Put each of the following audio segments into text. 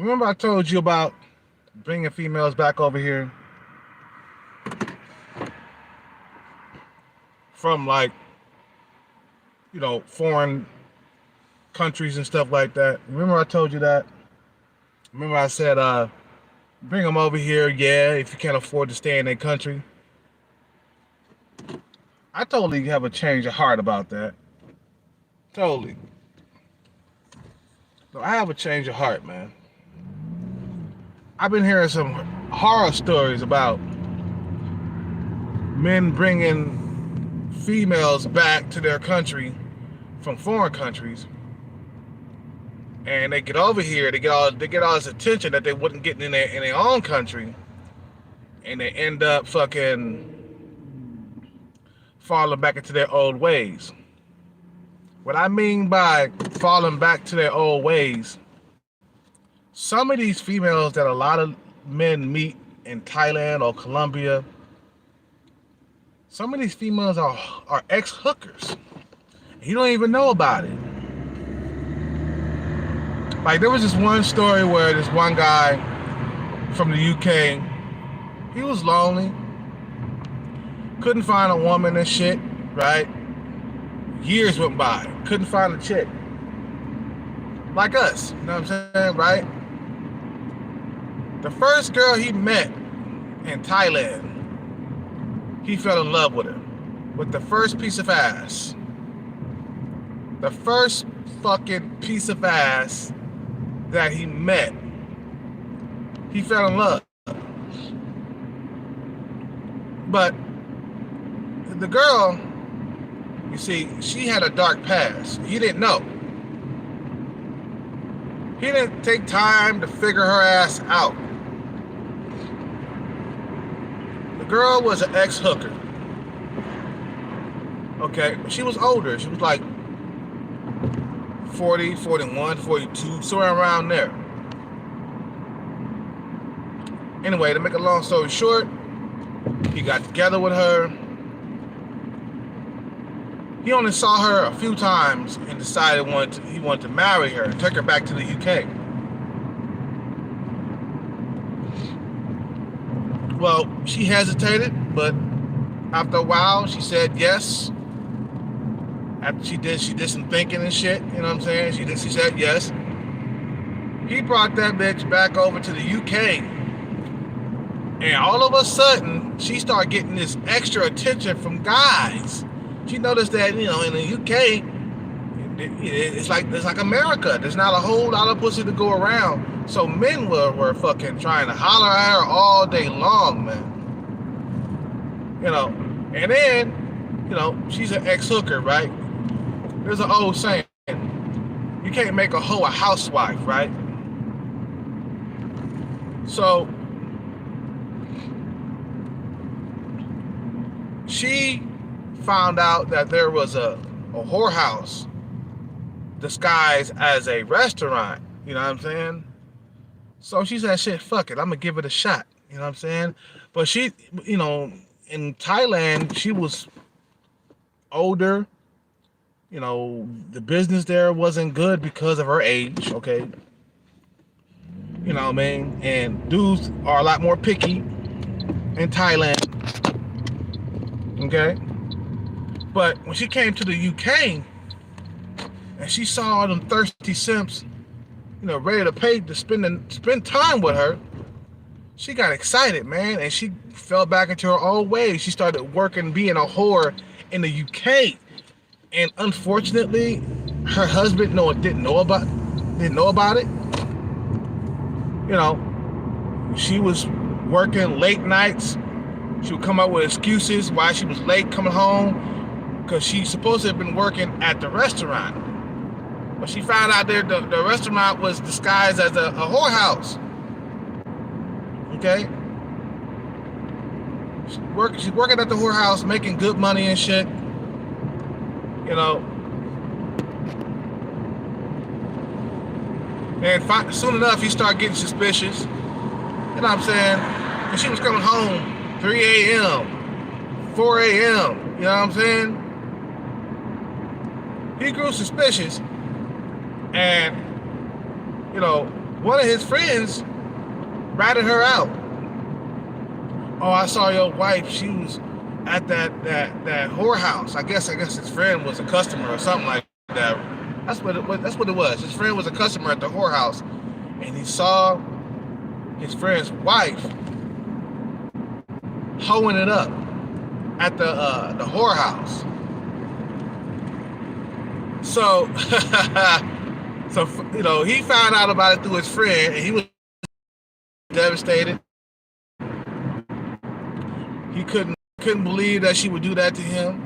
Remember I told you about bringing females back over here from like, foreign countries and stuff like that? Remember I told you that? Remember I said, bring them over here, yeah, if you can't afford to stay in their country. I totally have a change of heart about that. Totally. So I have a change of heart, man. I've been hearing some horror stories about men bringing females back to their country from foreign countries, and they get over here, they get all this attention that they wouldn't get in their own country, and they end up fucking falling back into their old ways. What I mean by falling back to their old ways, some of these females that a lot of men meet in Thailand or Colombia, some of these females are ex-hookers. You don't even know about it. Like, there was this one story where this one guy from the UK, he was lonely, couldn't find a woman and shit, right? Years went by, couldn't find a chick. Like us, you know what I'm saying, right? The first girl he met in Thailand, he fell in love with her. With the first piece of ass. The first fucking piece of ass that he met, he fell in love. But the girl, you see, she had a dark past. He didn't know. He didn't take time to figure her ass out. The girl was an ex-hooker. Okay, but she was older. She was like 40, 41, 42, somewhere around there. Anyway, to make a long story short, he got together with her. He only saw her a few times and decided he wanted to marry her and take her back to the UK. Well, she hesitated, but after a while, she said yes. After she did some thinking and shit. You know what I'm saying? She said yes. He brought that bitch back over to the UK, and all of a sudden, she started getting this extra attention from guys. She noticed that, in the UK, it's like America. There's not a whole lot of pussy to go around. So men were fucking trying to holler at her all day long, man. And then, she's an ex-hooker, right? There's an old saying, you can't make a hoe a housewife, right? So she found out that there was a whorehouse disguised as a restaurant, you know what I'm saying? So she said, shit, fuck it, I'm gonna give it a shot, you know what I'm saying? But she, in Thailand, she was older, the business there wasn't good because of her age, okay? You know what I mean? And dudes are a lot more picky in Thailand, okay? But when she came to the UK and she saw all them thirsty simps, ready to pay to spend time with her, she got excited, man, and she fell back into her old ways. She started working, being a whore in the UK, and unfortunately, her husband didn't know about it. She was working late nights. She would come up with excuses why she was late coming home, because she's supposed to have been working at the restaurant. But she found out there the restaurant was disguised as a whorehouse. Okay? She's working at the whorehouse, making good money and shit. And soon enough, he started getting suspicious. You know what I'm saying? And she was coming home 3 a.m., 4 a.m., you know what I'm saying? He grew suspicious, and one of his friends ratted her out. Oh, I saw your wife. She was at that whorehouse. I guess his friend was a customer or something like that. That's what it was. His friend was a customer at the whorehouse, and he saw his friend's wife hoeing it up at the whorehouse. So, so he found out about it through his friend, and he was devastated. He couldn't believe that she would do that to him.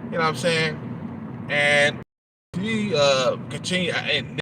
You know what I'm saying? And he continued. And